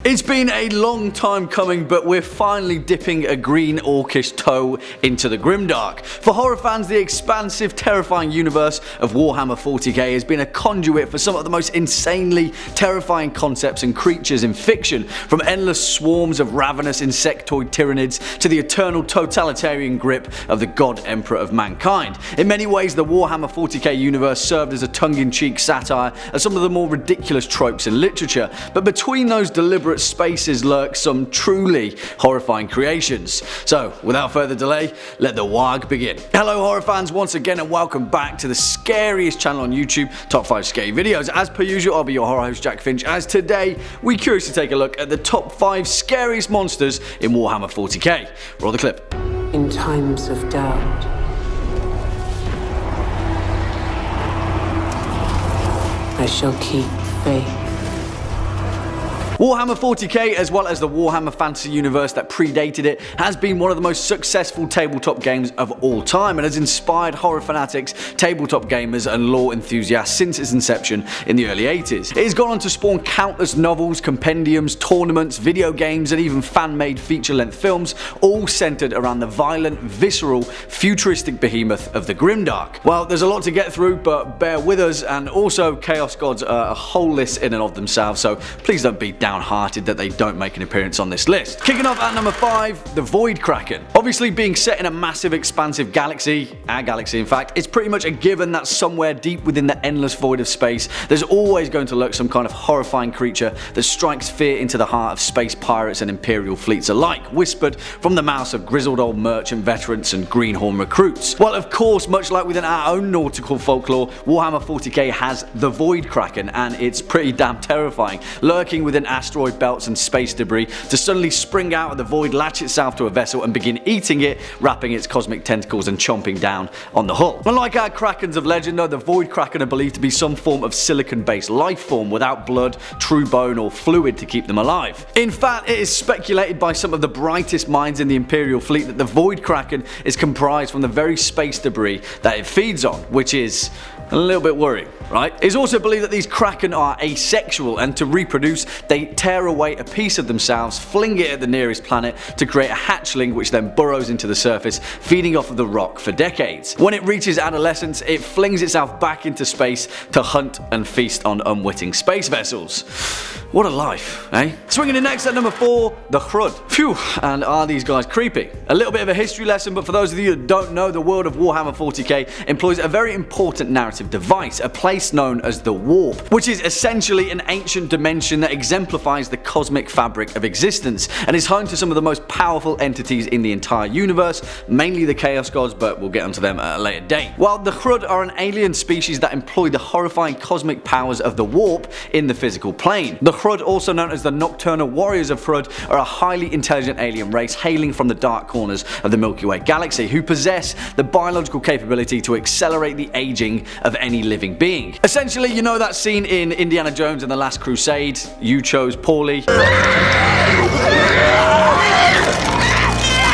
It's been a long time coming, but we're finally dipping a green orcish toe into the grimdark. For horror fans, the expansive, terrifying universe of Warhammer 40K has been a conduit for some of the most insanely terrifying concepts and creatures in fiction, from endless swarms of ravenous insectoid Tyranids to the eternal totalitarian grip of the God Emperor of mankind. In many ways, the Warhammer 40K universe served as a tongue-in-cheek satire of some of the more ridiculous tropes in literature, but between those deliberate spaces lurk some truly horrifying creations. So, without further delay, let the WAAAGH begin. Hello horror fans once again, and welcome back to the Scariest channel on YouTube, Top 5 Scary Videos. As per usual, I'll be your horror host Jack Finch, as today we're curious to take a look at the top 5 scariest monsters in Warhammer 40K. Roll the clip. In times of doubt, I shall keep faith. Warhammer 40K, as well as the Warhammer fantasy universe that predated it, has been one of the most successful tabletop games of all time and has inspired horror fanatics, tabletop gamers and lore enthusiasts since its inception in the early 80s. It has gone on to spawn countless novels, compendiums, tournaments, video games and even fan-made feature-length films, all centered around the violent, visceral, futuristic behemoth of the grimdark. Well, there's a lot to get through, but bear with us, and also Chaos Gods are a whole list in and of themselves, so please don't be downhearted that they don't make an appearance on this list. Kicking off at number 5, the Void Kraken. Obviously, being set in a massive expansive galaxy, our galaxy in fact, it's pretty much a given that somewhere deep within the endless void of space, there's always going to lurk some kind of horrifying creature that strikes fear into the heart of space pirates and imperial fleets alike, whispered from the mouths of grizzled old merchant veterans and greenhorn recruits. Well, of course, much like within our own nautical folklore, Warhammer 40k has the Void Kraken, and it's pretty damn terrifying, lurking within asteroid belts and space debris to suddenly spring out of the void, latch itself to a vessel and begin eating it, wrapping its cosmic tentacles and chomping down on the hull. Unlike our Krakens of legend though, the Void Kraken are believed to be some form of silicon-based life form without blood, true bone or fluid to keep them alive. In fact, it is speculated by some of the brightest minds in the Imperial fleet that the Void Kraken is comprised from the very space debris that it feeds on, which is a little bit worrying, right? It's also believed that these Kraken are asexual, and to reproduce they tear away a piece of themselves, fling it at the nearest planet to create a hatchling which then burrows into the surface, feeding off of the rock for decades. When it reaches adolescence, it flings itself back into space to hunt and feast on unwitting space vessels. What a life, eh? Swinging in next at number 4, the Cherub. Phew, and are these guys creepy? A little bit of a history lesson, but for those of you that don't know, the world of Warhammer 40k employs a very important narrative device, a place known as the Warp, which is essentially an ancient dimension that exemplifies the cosmic fabric of existence and is home to some of the most powerful entities in the entire universe, mainly the Chaos Gods, but we'll get onto them at a later date. While the Cherub are an alien species that employ the horrifying cosmic powers of the Warp in the physical plane. The Cherub, also known as the Nocturnal Warriors of Cherub, are a highly intelligent alien race hailing from the dark corners of the Milky Way galaxy who possess the biological capability to accelerate the aging of any living being. Essentially, you know that scene in Indiana Jones and the Last Crusade? You chose poorly.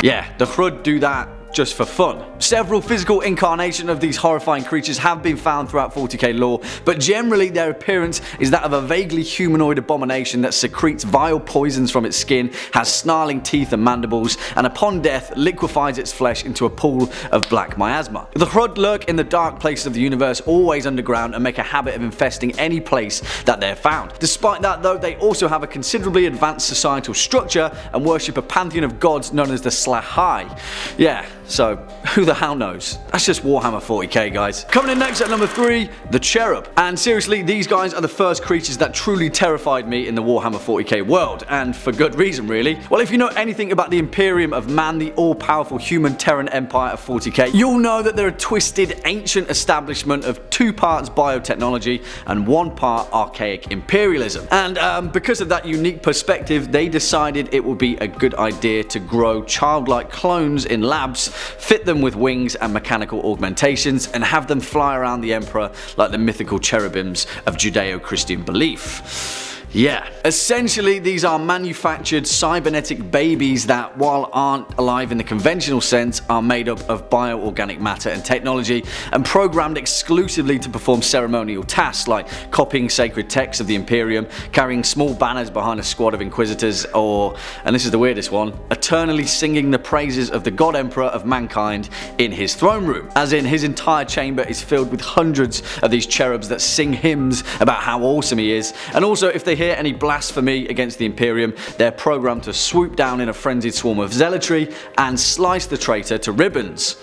Yeah, the Cherub do that just for fun. Several physical incarnations of these horrifying creatures have been found throughout 40k lore, but generally their appearance is that of a vaguely humanoid abomination that secretes vile poisons from its skin, has snarling teeth and mandibles, and upon death liquefies its flesh into a pool of black miasma. The Cherub lurk in the dark places of the universe, always underground, and make a habit of infesting any place that they're found. Despite that though, they also have a considerably advanced societal structure and worship a pantheon of gods known as the Sloth. Yeah, so who the hell knows? That's just Warhammer 40k, guys. Coming in next at number 3, the Cherub. And seriously, these guys are the first creatures that truly terrified me in the Warhammer 40k world, and for good reason really. Well, if you know anything about the Imperium of Man, the all-powerful human Terran empire of 40k, you'll know that they're a twisted, ancient establishment of 2 parts biotechnology and 1 part archaic imperialism. And because of that unique perspective, they decided it would be a good idea to grow childlike clones in labs, fit them with wings and mechanical augmentations, and have them fly around the Emperor like the mythical cherubims of Judeo-Christian belief. Yeah. Essentially, these are manufactured cybernetic babies that, while aren't alive in the conventional sense, are made up of bioorganic matter and technology and programmed exclusively to perform ceremonial tasks like copying sacred texts of the Imperium, carrying small banners behind a squad of Inquisitors, or, and this is the weirdest one, eternally singing the praises of the God Emperor of mankind in his throne room. As in, his entire chamber is filled with hundreds of these cherubs that sing hymns about how awesome he is, and also if they hear any blasphemy against the Imperium, they're programmed to swoop down in a frenzied swarm of zealotry and slice the traitor to ribbons.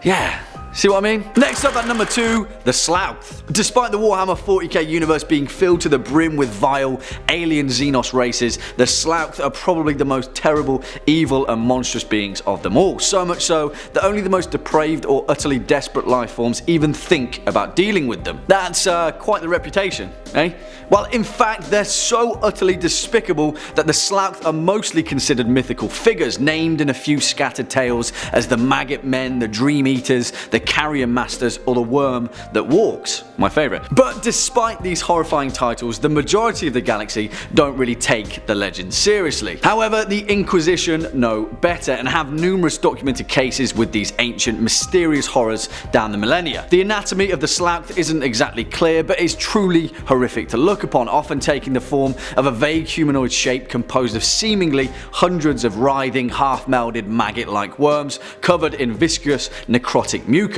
Yeah. See what I mean? Next up at number 2, the Sloth. Despite the Warhammer 40K universe being filled to the brim with vile, alien Xenos races, the Sloth are probably the most terrible, evil and monstrous beings of them all. So much so that only the most depraved or utterly desperate life forms even think about dealing with them. That's quite the reputation, eh? Well, in fact, they're so utterly despicable that the Sloth are mostly considered mythical figures, named in a few scattered tales as the Maggot Men, the Dream Eaters, the Carrion Masters, or the Worm that Walks, my favourite. But despite these horrifying titles, the majority of the galaxy don't really take the legend seriously. However, the Inquisition know better and have numerous documented cases with these ancient, mysterious horrors down the millennia. The anatomy of the Sloth isn't exactly clear, but is truly horrific to look upon, often taking the form of a vague humanoid shape composed of seemingly hundreds of writhing, half-melded maggot-like worms covered in viscous, necrotic mucus.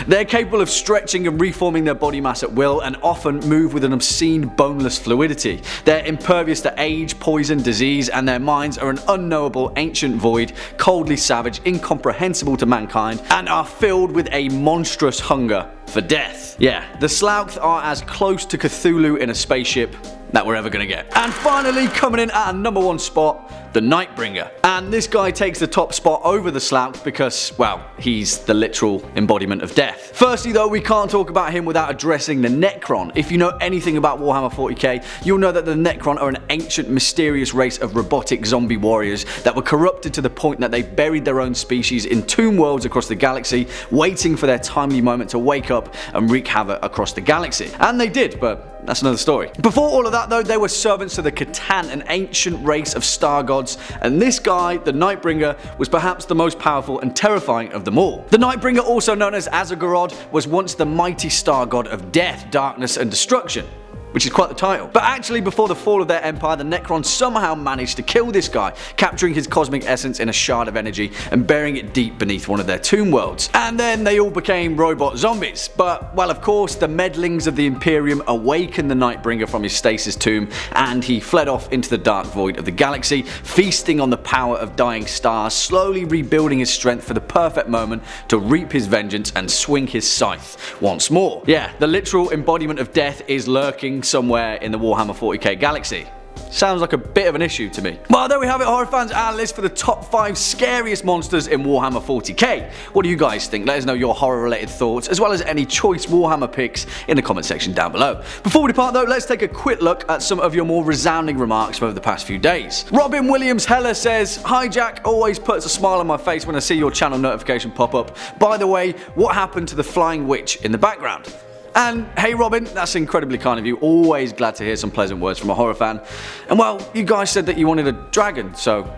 They're capable of stretching and reforming their body mass at will and often move with an obscene boneless fluidity. They're impervious to age, poison, disease, and their minds are an unknowable ancient void, coldly savage, incomprehensible to mankind, and are filled with a monstrous hunger for death. Yeah, the Sloth are as close to Cthulhu in a spaceship that we're ever gonna get. And finally, coming in at a number 1 spot, the Nightbringer. And this guy takes the top spot over the Sloth because, well, he's the literal embodiment of death. Firstly though, we can't talk about him without addressing the Necron. If you know anything about Warhammer 40k, you'll know that the Necron are an ancient, mysterious race of robotic zombie warriors that were corrupted to the point that they buried their own species in tomb worlds across the galaxy, waiting for their timely moment to wake up and wreak havoc across the galaxy. And they did, but that's another story. Before all of that though, they were servants to the Catan, an ancient race of star gods, and this guy, the Nightbringer, was perhaps the most powerful and terrifying of them all. The Nightbringer, also known as Azagorod, was once the mighty star god of death, darkness and destruction, which is quite the title. But actually, before the fall of their empire, the Necron somehow managed to kill this guy, capturing his cosmic essence in a shard of energy and burying it deep beneath one of their tomb worlds. And then they all became robot zombies. But, well, of course, the meddlings of the Imperium awakened the Nightbringer from his stasis tomb, and he fled off into the dark void of the galaxy, feasting on the power of dying stars, slowly rebuilding his strength for the perfect moment to reap his vengeance and swing his scythe once more. Yeah, the literal embodiment of death is lurking somewhere in the Warhammer 40k galaxy. Sounds like a bit of an issue to me. Well, there we have it, horror fans, our list for the top 5 scariest monsters in Warhammer 40k. What do you guys think? Let us know your horror related thoughts, as well as any choice Warhammer picks in the comment section down below. Before we depart though, let's take a quick look at some of your more resounding remarks from over the past few days. Robin Williams Heller says, "Hi Jack, always puts a smile on my face when I see your channel notification pop up. By the way, what happened to the flying witch in the background?" And hey Robin, that's incredibly kind of you, always glad to hear some pleasant words from a horror fan. And well, you guys said that you wanted a dragon, so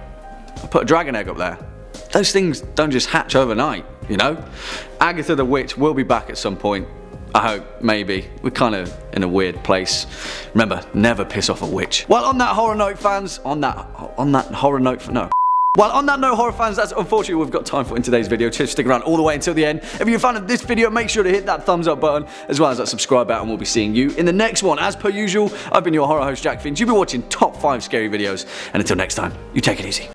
I put a dragon egg up there. Those things don't just hatch overnight, you know? Agatha the Witch will be back at some point. I hope, maybe. We're kind of in a weird place. Remember, never piss off a witch. Well, on that horror note, fans, on that horror note, no. Well, on that note, horror fans, that's unfortunately what we've got time for in today's video. Just stick around all the way until the end. If you're a fan of this video, make sure to hit that thumbs up button, as well as that subscribe button. We'll be seeing you in the next one. As per usual, I've been your horror host, Jack Finch. You've been watching top 5 scary videos. And until next time, you take it easy.